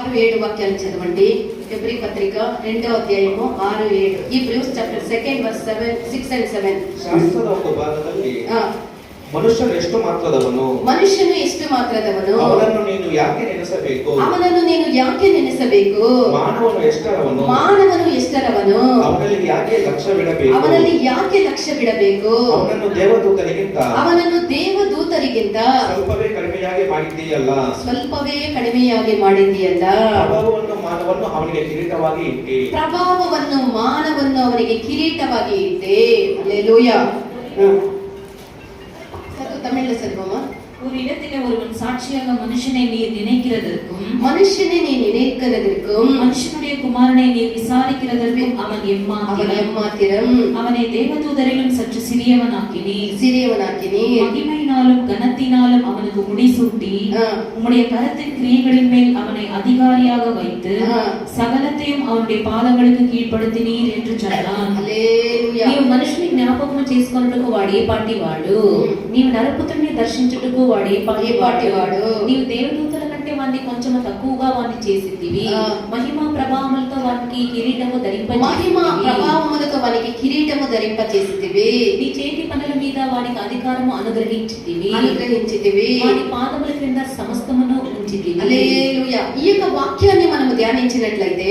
6-7 వాక్యాలు చదవండి. హెబ్రీ పత్రిక 2వ అధ్యాయము 6-7. Hebrews chapter 2 verse 6 and 7. ಶಾಸ್ತ್ರದ ಒಂದು ಭಾಗದಲ್ಲಿ ಮನುಷ್ಯನು ಎಷ್ಟು ಮಾತ್ರದವನು, ಅವನನ್ನು ನೀನು ಯಾಕೆ ನೆನೆಸಬೇಕು, ಮಾನವನು ಎಷ್ಟರವನು, ಅವನಲ್ಲಿ ಯಾಕೆ ಲಕ್ಷ್ಯ ಬಿಡಬೇಕು, ಅವನನ್ನು ದೇವದೂತರಿಗಿಂತ ಸ್ವಲ್ಪವೇ ಕಡಿಮೆಯಾಗಿ ಮಾಡಿದ್ದೀಯಲ್ಲ, ಪ್ರಭಾವವನ್ನು ಮಾನವನ್ನು ಅವನಿಗೆ ಕಿರೀಟವಾಗಿ ಇಟ್ಟೆ. ಹಲ್ಲೆಲೂಯಾ. தமிழ்ல சொல்லுவோமா? ஒரு இடத்திலே ஒருவன் சாட்சியாக மனுஷனை நீர் நினைக்கிறதற்கும் மனுஷனுடைய குமாரனை நீர் விசாரிக்கிறதற்கும் அவன் எம்மாத்திரம். அவனை தேவதூதரிலும் சற்று சிறியவனாக்கினி மகிமையினாலும் கனத்தினாலும் அவனுக்கு முடிசூட்டி உம்முடைய கரத்தின் கிரியைகளின் மேல் அவனை அதிகாரியாக வைத்து சகலத்தையும் அவனுடைய பாதங்களுக்கு కీழ்పడుతినీర్ என்று சொன்னான். నీవు మనుషుని జ్ఞాపకం చేసుకొనుటకు వాడు ఏ పాటివాడు, నీవు నరపుత్రుని దర్శించుటకు వాడు ఏ పాటివాడు, నీవు దేవదూతల కంటే వాడిని కొంచెం తక్కువగా వాడిని చేసితివి, మహిమా ప్రభావములతో వానికి కిరీటము ధరింపచేసితివి, నీ చేతి పనుల మీద వానికి అధికారము అనుగ్రహించితివి, వాని పాదముల క్రింద సమస్తమును ఉంచితివి. హల్లెలూయా. ఈ యొక్క వాక్యాన్ని మనము ధ్యానించినట్లయితే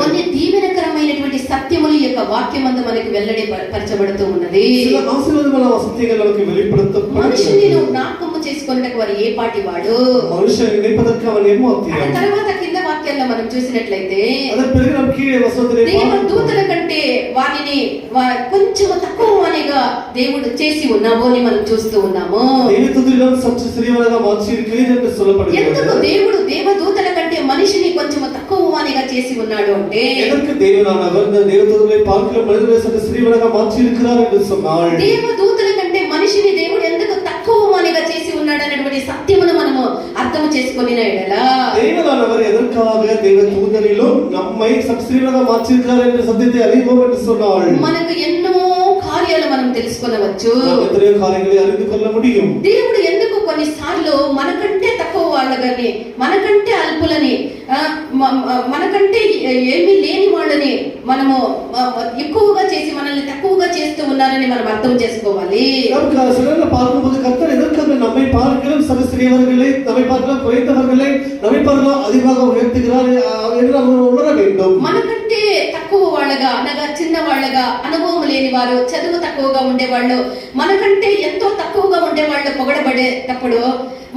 కొన్ని దీవెనకరమైనటువంటి సత్యములు ఈ యొక్క వాక్యమందు మనకు వెల్లడి పరచబడుతూ ఉన్నది. మనుషుని జ్ఞాపకము చేసుకొనుటకు వారు ఏ పాటి వాడు, తర్వాత కింద వాక్యాల్లో మనం చూసినట్లయితే దేవదూతల కంటే వారిని కొంచెం తక్కువ వానిగా దేవుడు చేసి ఉన్నాము అని మనం చూస్తూ ఉన్నాము. ఎందుకు దేవుడు దేవదూతల కంటే మనిషిని కొంచెం తక్కువ వానిగా చేసి ఉన్నాడు అంటే దేవదూతల కంటే మనిషిని దేవుడు ఎందుకు తక్కువ వానిగా చేసి ఉన్నాడు అనేటువంటి సత్యమును మనము అర్థం చేసుకొని தேவனானவர் எதற்காக தேவதூதரிலோ நம்மை சப்ஸ்ரீவராக மாற்றியிருக்கிறார் என்ற சத்தியத்தை அறிவோம் என்று சொன்னாள். మనకు ఎన్నో కార్యాలు మనం తెలుసుకోవచ్చు, ఎన్నో కార్యాలు அறிந்து கொள்ள முடியும். దేవుడు ఎందుకు కొన్నిసార్లు మనకంటే తక్కువ వాళ్ళని, మనకంటే అల్పులని, మనకంటే ఏమీ లేని వాళ్ళని మనము ఎక్కువగా చేసి మనల్ని తక్కువగా చేస్తూ ఉన్నారని మనం అర్థం చేసుకోవాలి. பார்க்கும்போது கர்த்தர் எதற்காக நம்மை பார்க்கலாம் சிறியவர்களை, நம்மை பார்க்கலாம் குறைந்தவர்களை, நம்மை பார்க்கலாம் அதிகமாக உயர்த்துகிறார் என்று நாம் உணர வேண்டும். మనకంటే తక్కువ వాళ్ళగా అనగా చిన్న వాళ్ళగా, అనుభవం లేని వారు, చదువు తక్కువగా ఉండేవాళ్ళు, మనకంటే ఎంతో తక్కువగా ఉండేవాళ్ళు పొగడబడేటప్పుడు,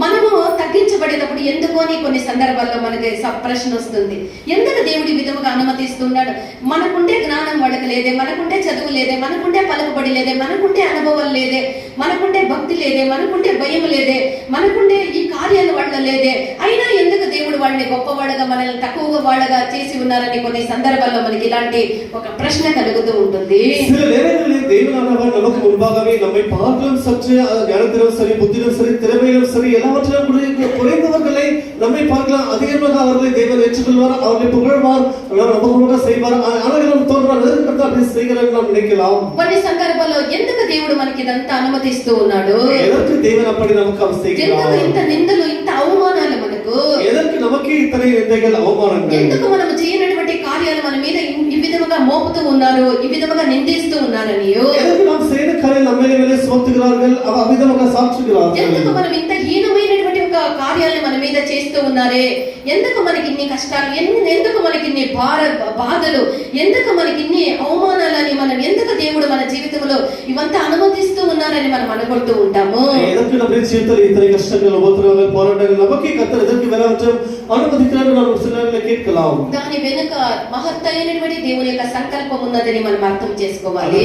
మనము తగ్గించబడేటప్పుడు ఎందుకు అని కొన్ని సందర్భాల్లో మనకి ప్రశ్న వస్తుంది. ఎందుకు దేవుడి విధముగా అనుమతిస్తున్నాడు? మనకుండే జ్ఞానం వాళ్ళకి లేదే, మనకుండే చదువు లేదే, మనకుండే పలుకుబడి లేదే, మనకుండే అనుభవం లేదే, మనకుండే భక్తి లేదే, మనకుండే భయం లేదే, మనకుండే ఈ కార్యాలు వాళ్ళ లేదే, అయినా ఎందుకు దేవుడు వాళ్ళని గొప్పవాడగా మనల్ని తక్కువగా వాడగా చేసి ఉన్నారని కొన్ని సందర్భాల్లో మనకి ఇలాంటి ఒక ప్రశ్న కలుగుతూ ఉంటుంది. நமக்கு முன்பாகவே நம்மை பார்க்கலாம் சற்று ஞானத்திலும் சரி, புத்தியிலும் சரி, திறமையிலும் சரி, எல்லாவற்றிலும் குறைந்தவர்களை நம்மை பார்க்கலாம் அதிகமாக அவர்களை தேவன் ஏற்றுக்கொள்வார், அவர்களை புகழ்வார், நமக்கு செய்வார். ஆனால் தோன்றால் அப்படி செய்கிறார் நாம் நினைக்கலாம். కొన్ని సందర్భాల్లో ఎందుకు దేవుడు మనకి ఇదంతా అనుమతిస్తూ ఉన్నాడు? ఎదற்கு దేవుడు அப்படி நமக்கு செய்கிறார்? ఎందుకు ఇంత నిందలు, ఇంత అవమానాలు మనకు? ఎదற்கு நமக்கு ఇతని నిందలు, అవమానాలు? ఎందుకు మనం చేయనటువంటి కార్యాలు మన మీద ఈ విధముగా మోపుతూ ఉన్నారు, ఈ విధముగా నిందిస్తూ ఉన్నారని? ఎదற்கு நாம் செய்த కార్యాలు நம்ம மேலே சுமத்துகிறார்கள், అవిధముగా సాక్షిகிறார்கள். ఎందుకు మనం ఇంత హీనమైనటువంటి ఒక కార్యాలను మన మీద చేస్తూ ఉన్నారే? ఎందుకు మనకి ఇన్ని కష్టాలు, ఎందుకు మనకి ఇన్ని బాధలు, ఎందుకు మనకి ఇన్ని అవమానాలని, మనం ఎందుకు దేవుడు మన జీవితంలో ఇవంతా అనుమతిస్తూ ఉన్నారని మనం అనుకుంటూ ఉంటాము. ఎదற்கு நம்ம జీవితంలో ఇతర కష్టాలు, ఉపద్రవాలు, పోరాటాలు நமக்கு கர்த்தர் எதற்கு எல்லாவற்றையும் అనుమతించారు మనం సినారిలో కేட்கலாம். దాని వెనుక మహత్తైనటువంటి దేవుని యొక్క సంకల్పం ఉన్నదని మనం అర్థం చేసుకోవాలి.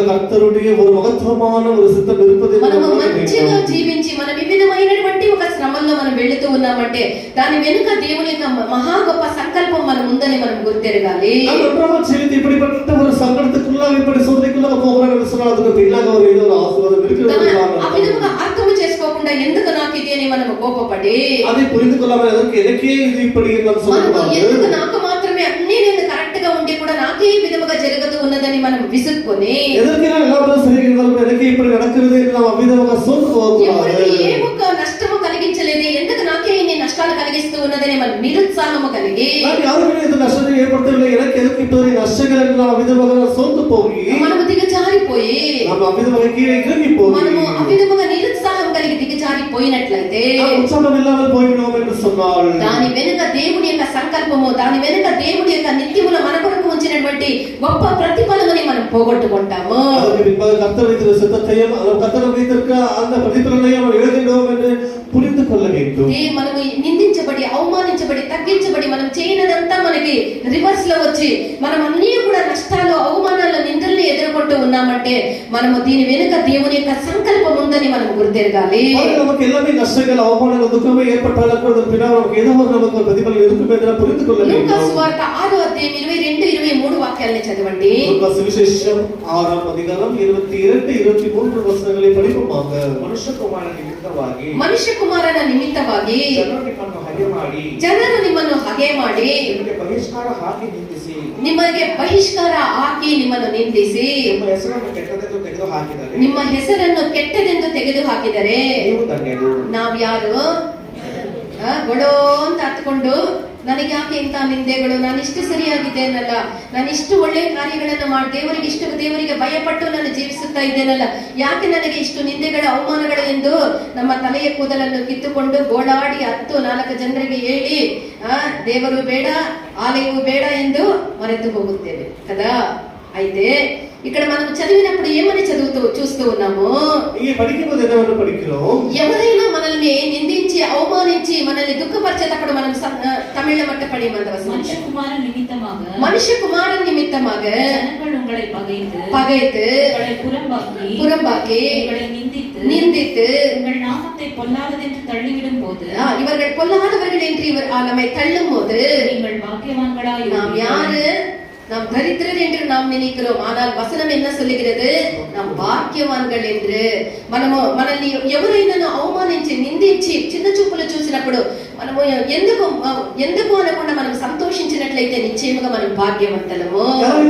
కర్తరుడికి ఒక మహత్వమైన ఒక సిద్ధం ఇరుపది. మనం మంచిగా జీవించి మన వివిధమైనటువంటి ఒక శ్రమల్లో మనం వెళ్తూ ఉన్నామంటే దాని వెనుక దేవుని యొక్క మహా గొప్ప సంకల్పం మనం ఉందని మనం గుర్తెరగాలి. நம்ம జీవితం இப்படிப்பட்ட ஒரு சங்கடத்துக்குள்ள இப்படி சோதனைக்குள்ள போகிறான்னு சொன்னா அதுக்கு பின்னாக ஒரு ஏதோ ஆசீர்வாదం இருக்குது. ఆ విధంగా అర్థం చేసుకోకుండా ఎందుకు నాకు ఇది అని మనం కోపపడి అది పురిందుకొల్లామని ఎదకే ఇది ఇప్పుడు మనం சொல்றோம். ఎందుకు నాకు మాత్రమే అన్నీ నేను కరెక్ట్ గా ఉండి కూడా నాకే ఈ విధముగా జరుగుతూ ఉన్నదని మనం విసుక్కొని ఎదకే எல்லாரும் சரியாக ఎదకే ఇప్పుడు நடக்கிறது நாம் అవిధముగా సోకు పోవాలి. ఏ ఒక్క నష్టము కలిగించలేదు, ఎందుకు నాకే ఇన్ని నష్టాలు కలిగిస్తూ ఉన్నదని మనం నిరుత్సాహము కలిగి ನಾನು ಯಾರ ಮೇಲೆ ಇದು ನಷ್ಟ ಏರ್ಪಡ್ತಿಲ್ಲ எனக்கு எதுக்கு இப்போ நஷ்டங்கள் ನಾವು ಅವಿಧವಾಗ ಸೋತು ಹೋಗಿ మనము దిగజారిపోయి ನಮ್ಮ ಅವಿಧವಾಗ ಕೀழே ಇறங்கி போய் మనము అవిధముగా నిరుత్సాహం కలిగి దిగజారిపోయినట్లయితే ఉత్సాహం ఇல்லாமல் పోయినోం என்று சொன்னால் దాని వెనుక దేవుడి యొక్క సంకల్పము దాని వెనుక దేవుడి యొక్క నిత్యములో మన కొరకు ఉంచినటువంటి గొప్ప ప్రతిఫలముని మనం పోగొట్టుకుంటాము. ಅದಕ್ಕೆ ಬಿಂಬ ಕರ್ತವ್ಯದ ಸಿದ್ಧತೆಯು ಕರ್ತವ್ಯ வைத்திருக்க அந்த பிரதிபலனையும் நாம் எழுதினோம் என்று புரிந்து கொள்ள வேண்டும். మనము నిందించబడి అవమానించబడి తగ్గించబడి మనం చేయనదంతా మనకి రివర్స్ లో వచ్చి మనం అన్ని కూడా నష్టాలు అవమానాలు నిందల్ని ఎదుర్కొంటూ ఉన్నామంటే మనము దీని వెనుక దేవుని యొక్క సంకల్పం ఉందని మనం గుర్తెరగాలి. நமக்கு எல்லாமே நஷ்டங்கள் அவமானங்கள் துக்கமே ஏற்பட்டாலும் கூட பின்னால் நமக்கு ஏதோ ஒரு நமக்கு பிரதிபலன் இருக்கும் என்று புரிந்து கொள்ள வேண்டும். లూకా సువార్త 6వ అధ్యాయం 22-23 వాక్యాలను చదవండి. లూకా సువిశేషం 6వ అధ్యాయం 22-23 వచనங்களை படிப்போமாக. ಮನುಷ್ಯ ಕುಮಾರನ ನಿಮಿತ್ತವಾಗಿ ಜನರು ನಿಮ್ಮನ್ನು ಹಗೆ ಮಾಡಿ ನಿಮಗೆ ಬಹಿಷ್ಕಾರ ಹಾಕಿ ನಿಮ್ಮನ್ನು ನಿಂದಿಸಿ ನಿಮ್ಮ ಹೆಸರನ್ನು ಕೆಟ್ಟದೆಂದು ತೆಗೆದು ಹಾಕಿದರೆ ನಾವ್ಯಾರು ಗೊಡೋ ಅಂತ ಹತ್ಕೊಂಡು ನನಗೆ ಯಾಕೆ ಇಂಥ ನಿಂದೆಗಳು, ನಾನು ಇಷ್ಟು ಸರಿಯಾಗಿದ್ದೇನಲ್ಲ, ನಾನು ಇಷ್ಟು ಒಳ್ಳೆ ಕಾರ್ಯಗಳನ್ನು ಮಾಡಿ ದೇವರಿಗೆ ಭಯಪಟ್ಟು ನಾನು ಜೀವಿಸುತ್ತಾ ಇದ್ದೇನಲ್ಲ, ಯಾಕೆ ನನಗೆ ಇಷ್ಟು ನಿಂದೆಗಳು ಅವಮಾನಗಳು ಎಂದು ನಮ್ಮ ತಲೆಯ ಕೂದಲನ್ನು ಕಿತ್ತುಕೊಂಡು ಗೋಳಾಡಿ 4 ಜನರಿಗೆ ಹೇಳಿ ದೇವರು ಬೇಡ ಆಲಯವು ಬೇಡ ಎಂದು ಮರೆತು ಹೋಗುತ್ತೇವೆ కదా. అయితే ఇక్కడ మనం చదివినప్పుడు ఏమని చూస్తూ ఉన్నాము, ఎవరైనా మనల్ని నిందించి అవమానించి మనల్ని దుఃఖపరిచేటప్పుడు మనం தமிழ்ல மட்டும் படியும் மனுஷ குமாரன் நிமித்தமாக ஜனங்கள் உங்களை பகைத்து புறம்பாக்கி நிந்தித்து உங்கள் நாமத்தை பொல்லாததென்று தள்ளிவிடும் போது இவர்கள் பொல்லாதவர்கள் என்று நம்மை தள்ளும் போது நீங்கள் பாக்கியவான்களாய் நாம் யாரு, நாம் தரித்திரர் என்று நாம் நினைக்கிறோம். ஆனால் வசனம் என்ன சொல்லுகிறது, நாம் பாக்கியவான்கள் என்று. మనల్ని ఎవరైనా అవమానించి నిందించి చిన్న చూపులు చూసినప్పుడు మనము ఎందుకు అనకుండా మనం సంతోషించినట్లయితే నిశ్చయముగా మనం భాగ్యవంతులము.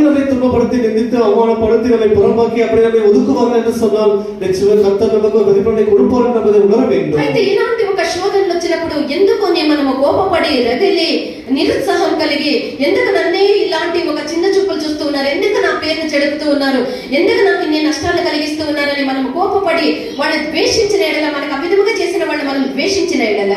நம்மை துன்பப்படுத்தி நிந்தித்து அவமானப்படுத்தி நம்மை புறம்பாக்கி அப்படி நம்மை ஒதுக்குவார்கள் என்று சொன்னால் நிச்சயம் கர்த்தர் நமக்கு பிரதிபலனை கொடுப்பார் என்பதை உணர வேண்டும். అయితే ఇలాంటి ఒక శోధనలు వచ్చినప్పుడు ఎందుకు మనము కోపపడి రగిలి నిరుత్సాహం కలిగి ఎందుకు నన్నే ఇలాంటి ఒక చిన్న చూపులు చూస్తూ ఉన్నారు, ఎందుకు నా పేరును చెడుపుతూ ఉన్నారు, ఎందుకు నాకు ఇన్ని నష్టాలు కలిగిస్తూ ఉన్నారని మనం కోపపడి వాళ్ళని ద్వేషించిన ఎడల, మనకు అవిధముగా చేసిన వాళ్ళు మనం ద్వేషించిన ఎడల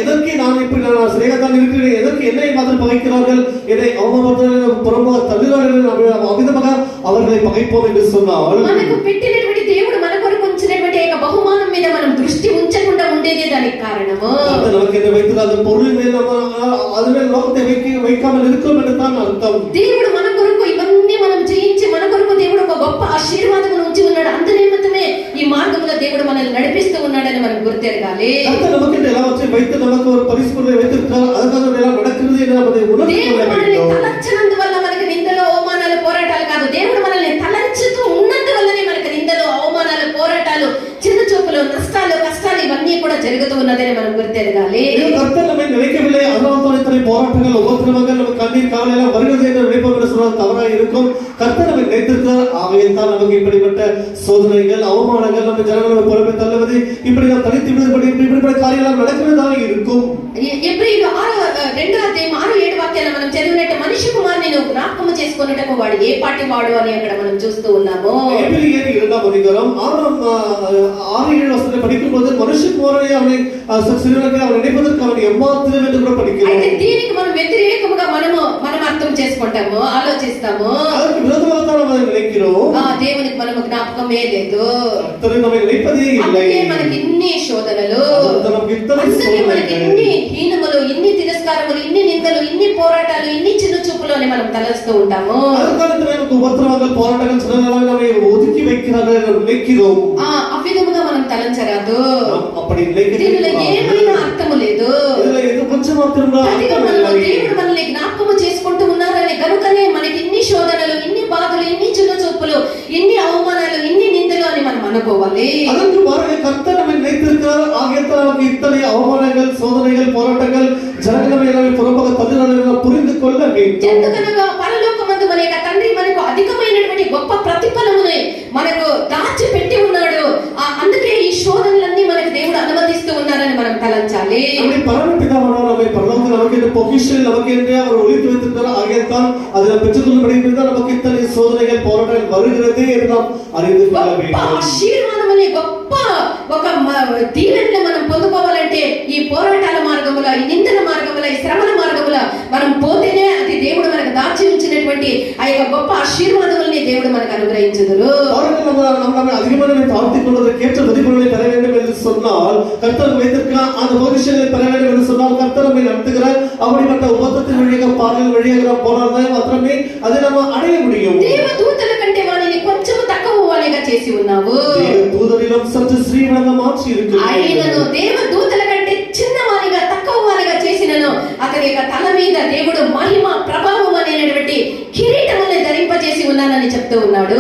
எதற்கு நான் இப்படி நான் சிநேகத்தான் இருக்கிறேன், எதற்கு என்னை மாதிரி பகைக்கிறார்கள், என்னை அவமானப்படுத்துகிறார்கள், புறம்பாக தள்ளுகிறார்கள், அவிதமாக அவர்களை பகைப்போம் என்று சொன்னால் మనకు పెట్టినటువంటి దేవుడు మన కొరకు ఉంచినటువంటి ఒక బహుమానం మీద మనం దృష్టి ఉంచకుండా ఉండేదే దానికి కారణము. நமக்கு என்ன வைத்து அந்த பொருள் மேல் நம்ம அதுமேல் நோக்கத்தை வைக்காமல் இருக்கோம் என்று தான் அர்த்தம். దేవుడు మన కొరకు ఇవన్నీ మనం జయించి మన కొరకు దేవుడు ఒక గొప్ప ఆశీర్వాదం ఉంచి ఉన్నాడు. అంత నిమిత్తమే ఈ మార్గంలో దేవుడు మనల్ని నడిపిస్తూ ఉన్నాడని మనం గుర్తెరగాలి. நமக்கு எல்லாவற்றையும் வைத்து நமக்கு ஒரு பரிசு பொருளை வைத்திருக்கிறார், அதுக்காக எல்லாம் நடக்கிறது என்று நம்ம உணர்ந்து கொள்ள வேண்டும். తలంచినందువల్ల మనకు నిందలు అవమానాలు పోరాటాలు కాదు, దేవుడు మనల్ని తలంచుతూ ఉన్నందువల్లనే మనకు నిందలు అవమానాలు పోరాటాలు చిన్న చూపులు నష్టాలు కష్టాలు ఇవన్నీ కూడా జరుగుతూ ఉన్నదని మనం గుర్తెరగాలి. கர்த்தர் நம்மை நினைக்கவில்லை, அதனால்தான் இத்தனை போராட்டங்கள் உபத்திரவங்கள் நம்ம கண்ணீர் காலையெல்லாம் வருகிறது என்று நினைப்போம் என்று சொன்னால் தவறாக இருக்கும். கர்த்தர் நம்மை நினைத்திருக்கிறார், ஆகையால் தான் நமக்கு இப்படிப்பட்ட சோதனைகள் அவமானங்கள் நம்ம ஜனங்களை புறமே தள்ளுவது இப்படி நாம் தனித்து விடுபடி இப்படிப்பட்ட காரியங்கள் நடக்கிறதாக இருக்கும். ఎబ్రీయులు 2వ అధ్యాయం 6-7 వాక్యాలను మనం చదివినట్టు మనిషి కుమారుని నువ్వు జ్ఞాపకం చేసుకున్నట్టు వాడు ఏ పాటి వాడు అని అక్కడ మనం చూస్తూ ఉన్నాము. எபிரேயர் 2వ அதிகாரம் 6-7 வசனத்தை படிக்கும்போது மனுஷ குமாரனை அவனை சிறுவனாக அவன் நினைப்பதற்கு அவன் எம்மாத்திரம் என்று கூட படிக்கிறோம். అయితే దీనికి మనం వ్యతిరేకముగా మనం అర్థం చేసుకుంటాము, ఆలోచిస్తాము. அதற்கு விரோதமாக தான் நாம் நினைக்கிறோம். దేవునికి మనము జ్ఞాపకమే లేదు, கர்த்தரை நம்ம நினைப்பதே இல்லை. అందుకే మనకి ఇన్ని శోధనలు, అందుకే మనకి ఇన్ని హీనములు, ఇన్ని తిరస్కారములు, ఇన్ని నిందలు, ఇన్ని పోరాటాలు, ఇన్ని చిన్న చూపులు అని మనం తలస్తూ ఉంటాము. அதுக்காக நமக்கு உபத்திரவங்கள் போராட்டங்கள் சிலராக நம்மை ஒதுக்கி வைக்கிறார்கள் என்று நினைக்கிறோம். అవిధముగా మనం తలంచరాదు, அப்படி நினைக்கிறோம். దీనిలో ఏమైనా అర్థము లేదు. இதுல இது கொஞ்சம் మాత్రం దేవుడు మనల్ని జ్ఞాపకము చేసుకుంటూ ఉన్నారని కనుకనే మనకి ఇన్ని శోధనలు, ఇన్ని బాధలు, ఇన్ని చిన్న చూపులు, ఇన్ని అవమానాలు, ఇన్ని నిందలు అని మనం అనుకోవాలి. அதற்கு மாறாக கர்த்தர் நம்மை நினைத்திருக்கிறார், ஆகையால் நமக்கு இத்தனை அவமானங்கள், சோதனைகள், போராட்டங்கள் ஜனங்களை எல்லாம் புறம்பாக தள்ளுகிறார்கள் புரிந்து கொள்ள வேண்டும். ఎందుకనగా పరలోకమందు మన యొక్క తండ్రి మనకు అధికమైనటువంటి గొప్ప ప్రతిఫలముని మనకు దాచి పెట్టి ఉన్నాడు. అందుకే ఈ శోధనలన్నీ మనకు దేవుడు అనుమతిస్తూ ఉన్నారని మనం తలంచాలి. நம்முடைய பரமபிதா பொக்கிஷம் நமக்கு என்று அவர் ஒளித்து வைத்திருக்கிறார். ஆகையால் அதை நாம் பெற்றுக்கொள்ளும்படி தான் நமக்கு இத்தனை சோதனைகள் போராட்டங்கள் வருகிறது என்று நாம் அறிந்து கொள்ள గొప్ప வேண்டும். ఆశీర్వాదమని గొప్ప ఒక దీవెనలు మనం పొందుకోవాలంటే ఈ పోరాటాల మార్గముల, ఈ నిందల మార్గముల, ఈ శ్రమల మార్గముల మనం పోతేనే అది దేవుడు మనకు దాచి ఉంచినటువంటి ఆ యొక్క గొప్ప ఆశీర్వాదముల్ని దేవుడు మనకు అనుగ్రహించుదురు. அவர்கள் நம்ம அதிகமாக தாழ்த்திக் கொள்வதற்கு ஏற்ற மதிப்புகளை பெற வேண்டும் என்று சொன்னால், கர்த்தர் வைத்திருக்கிற அந்த பொசிஷனை பெற வேண்டும் என்று சொன்னால், கர்த்தர் நம்மை நடத்துகிறார். அப்படிப்பட்ட உபத்திரத்தின் வழியாக பாடல் வழியாக போனால்தான் மாத்திரமே அதை நம்ம அடைய முடியும். దేవదూతల కంటే వారిని కొంచెం తక్కువ వారిగా చేసి ఉన్నావు. தேவதூதரிலும் சற்று ஸ்ரீவனாக மாற்றி இருக்கிறார். ఆయనను దేవదూతల కంటే చిన్నవారిగా తక్కువ వారిగా చేసినను అతని యొక్క తల మీద దేవుడు మహిమ ప్రభావం అనేటువంటి కిరీటములను ధరింపజేసి ఉన్నానని చెప్తూ ఉన్నాడు.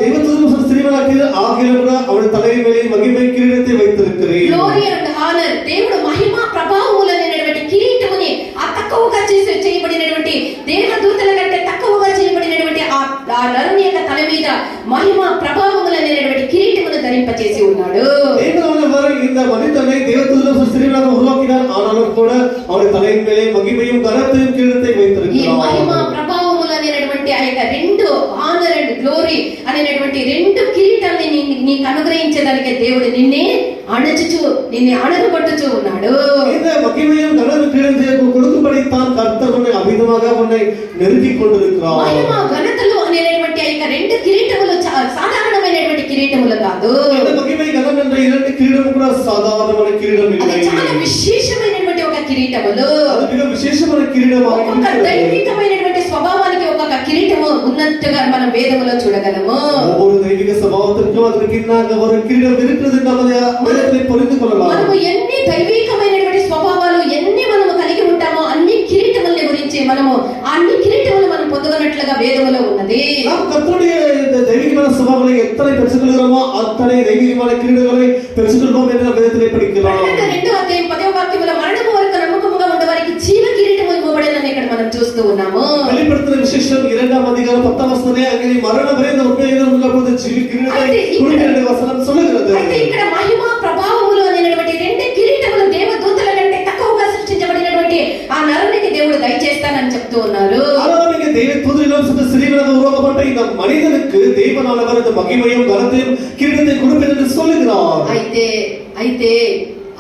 தேவதூதரும் ஸ்ரீவனாக ஆகிலும் கூட அவருடைய தலையின் மேலே மகிமை கிரீடத்தை வைத்திருக்கிறேன். గ్లోరీ అండ్ హానర్, దేవుడు మహిమ ప్రభావములు అనేటువంటి కిరీటముని ఆ తక్కువగా చేయబడినటువంటి దేవదూతల కంటే తక్కువగా చేయబడినటువంటి ఆ నరుని యొక్క తల మీద మహిమ ప్రభావములు అనేటువంటి కిరీటమును ధరింపజేసి ఉన్నాడు. இந்த மனிதனை தேவதூதரும் ஸ்ரீவனாக உருவாக்கினார். ஆனாலும் கூட அவருடைய தலையின் மேலே மகிமையும் கனத்தையும் கிரீடத்தை ఈ வைத்திருக்கிறார். మహిమ ప్రభావములు అనేటువంటి ఆ యొక్క రెండు ఆనర్ అండ్ గ్లోరీ అనేటువంటి రెండు కిరీటాన్ని నీకు అనుగ్రహించేదానికి దేవుడు నిన్నే నిన్ను అణగబట్టుచూ ఉన్నాడు. இந்த மகிமையும் கனத்தையும் கிரீடத்தை கொடுக்கும்படி தான் கர்த்தர் உன்னை அபிதமாக உன்னை நெருக்கிக் கொண்டிருக்கிறார். మహిమ ఘనతలు అనేటువంటి ఆ యొక్క రెండు కిరీటములు సాధారణమైనటువంటి కిరీటములు కాదు. இந்த మహిமை గణం என்ற இரண்டு கிரீடம் கூட சாதாரணமான கிரீடம் இல்லை. అది చాలా విశేషమైనటువంటి ఒక కిరీటములు. அது மிக விசேஷமான கிரீடமாக ఒక్కొక్క దైవికమైనటువంటి స్వభావానికి ఒక్కొక్క కిరీటము ఉన్నట్టుగా మనం వేదములో చూడగలము. ஒவ்வொரு தெய்வீக சபாவத்திற்கும் அதற்கு இன்னாக ஒரு கிரீடம் இருக்கிறது என்பதை வேதத்தை புரிந்து கொள்ளலாம். మనము ఎన్ని దైవికమైనటువంటి స్వభావాలు ఎన్ని మనము కలిగి ఉంటామో అన్ని కిరీటముల గురించి మనము అన్ని కిరీటములు మనం పొందుకున్నట్లుగా వేదములో ఉన్నది. நாம் கர்த்தருடைய தெய்வீகமான சுபாவங்களை எத்தனை பெற்றுக்கொள்கிறோமோ அத்தனை தெய்வீகமான கிரீடங்களை பெற்றுக்கொள்வோம் என்று வேதத்திலே படிக்கலாம். 2వ అధ్యాయం 10వ వాక్యములో మరణము వరకు నమ్మకముగా ఉండవారికి జీవ కిరీటము ఇవ్వబడినని ఇక్కడ మనం చూస్తూ ఉన్నాము. வெளிப்படுத்தின விசேஷம் 2ஆம் அதிகாரம் 10ஆம் வசனத்திலே அங்கே மரணம் வரைந்த உண்மையிலே உள்ளபோது ஜீவ கிரீடத்தை கொடுக்கிற வசனம் சொல்லுகிறது. అయితే ఇక్కడ మహిమ ప్రభావములు అనేటువంటి రెండు కిరీటములు దేవదూతల కంటే తక్కువగా సృష్టించబడినటువంటి ఆ నరునికి దేవుడు దయచేస్తానని చెప్తూ ఉన్నారు. ஆனாலும் தேவதூதரிலும் சற்று சிறியவனாக உருவாக்கப்பட்ட இந்த மனிதனுக்கு தேவனானவர் இந்த மகிமையும் கனத்தையும் கிரீடத்தை கொடுப்பேன் என்று சொல்லுகிறார். అయితే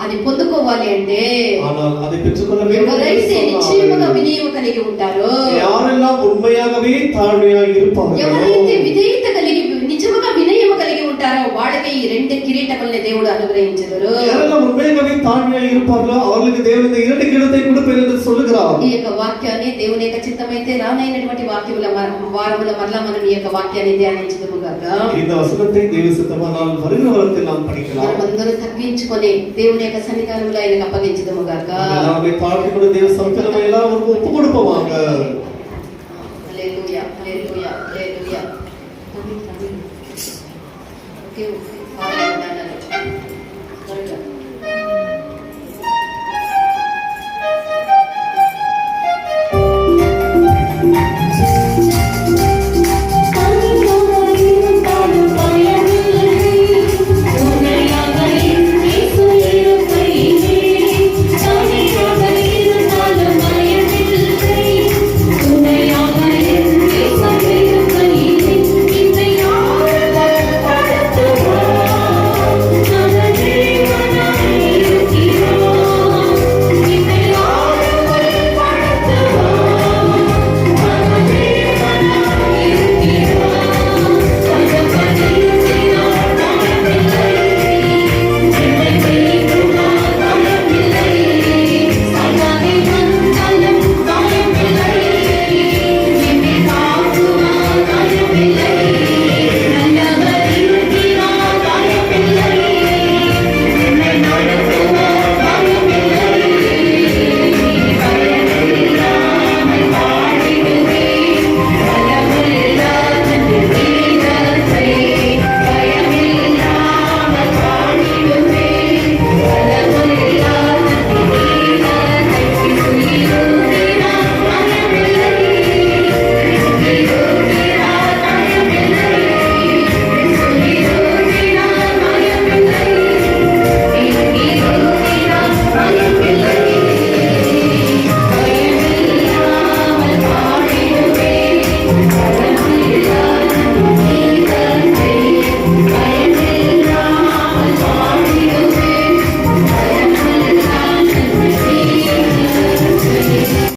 అది పొందుకోవాలి అంటే ஆனால் அதை பெற்றுக்கொள்ள ఎవరైతే నిశ్చయముగా వినయం కలిగి ఉంటారో, யாரெல்லாம் உண்மையாகவே தாழ்மையாக இருப்பார்கள், ఎవరైతే విధేయత కలిగి నిజముగా వినయము కలిగి ఉంటారో వాళ్ళకి ఈ రెండు కిరీటముల్ని దేవుడు అనుగ్రహించెదరు. யாரெல்லாம் உண்மையாகவே தாழ்மையாக இருப்பார்களோ அவர்களுக்கு தேவன் இந்த இரண்டு கிரீடத்தை கொடுப்பேன் என்று சொல்லுகிறார். ఈ యొక్క వాక్యాన్ని దేవుని యొక్క చిత్తమైతే రానైనటువంటి వాక్యముల వారముల మరలా మనం ఈ యొక్క వాక్యాన్ని ధ్యానించుదుము గాక. இந்த వசனத்தை தேவ சித்தமானால் வருகிற வாரத்தில் நாம் படிக்கலாம். మనమందరూ తగ్గించుకొని దేవుని యొక్క సన్నిధానంలో ఆయనకు అప్పగించుదుము గాక. எல்லாமே தாழ்த்திக்கொண்டு தேவ சமூகத்தில் எல்லாம் ஒப்பு கொடுப்போமாக. హల్లెలూయా హల్లెలూయా హల్లెలూయా. ఓకే